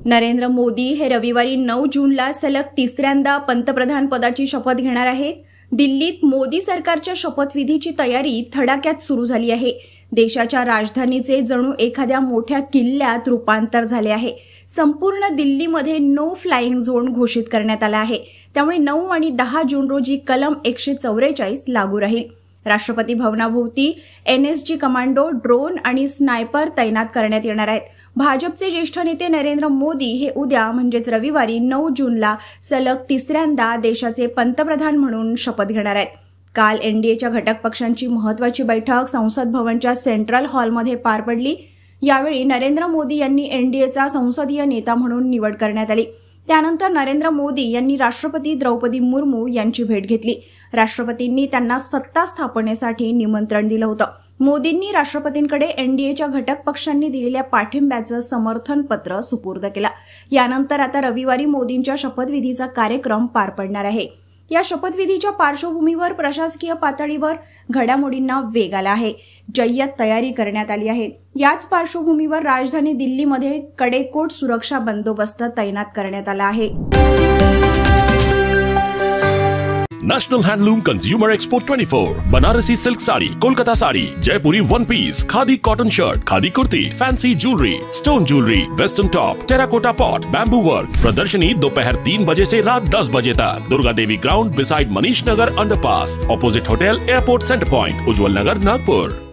नरेंद्र मोदी हे रविवारी 9 जूनला सलग तिसऱ्यांदा पंतप्रधान पदाची शपथ घेणार आहेत. दिल्लीत मोदी सरकारच्या शपथविधीची तयारी धडाक्यात सुरू झाली आहे. देशाच्या राजधानीचे जणू एखाद्या मोठ्या किल्ल्यात रूपांतर झाले आहे. संपूर्ण दिल्लीमध्ये नो फ्लाइंग झोन घोषित करण्यात आला आहे. त्यामुळे 9 आणि 10 जून रोजी कलम 144 लागू राहील. राष्ट्रपती भवनाभोवती NSG कमांडो, ड्रोन आणि स्नायपर तैनात करण्यात येणार आहेत. भाजपचे ज्येष्ठ नेते नरेंद्र मोदी हे उद्या म्हणजेच रविवारी 9 जूनला सलग तिसऱ्यांदा देशाचे पंतप्रधान म्हणून शपथ घेणार आहेत. काल NDAच्या घटक पक्षांची महत्त्वाची बैठक संसद भवनच्या सेंट्रल हॉलमध्ये पार पडली. यावेळी नरेंद्र मोदी यांनी NDAचा संसदीय नेता म्हणून निवड करण्यात आली. त्यानंतर नरेंद्र मोदी यांनी राष्ट्रपती द्रौपदी मुर्मू यांची भेट घेतली. राष्ट्रपतींनी त्यांना सत्ता स्थापनेसाठी निमंत्रण दिलं होतं. मोदींनी राष्ट्रपतींकडे NDAच्या घटक पक्षांनी दिलेल्या पाठिंब्याचं समर्थन पत्र सुपूर्द केलं. यानंतर आता रविवारी मोदींच्या शपथविधीचा कार्यक्रम पार पडणार आहे. या शपथविधीच्या पार्श्वभूमीवर प्रशासकीय पातळीवर घडामोडींना वेग आला आहे. जय्यत तयारी करण्यात आली आहे. याच पार्श्वभूमीवर राजधानी दिल्लीमध्ये कडेकोट सुरक्षा बंदोबस्त तैनात करण्यात आला आहे. National handloom consumer expo 24, Banarasi silk sari, Kolkata sari, Jaipuri one piece, khadi cotton shirt, khadi kurti, fancy jewellery, stone jewellery, western top, terracotta pot, bamboo work. प्रदर्शनी दोपहर 3 बजे से रात 10 बजे तक। Durga Devi ground beside Manish Nagar underpass, opposite hotel airport centre point, Ujjwal Nagar, Nagpur.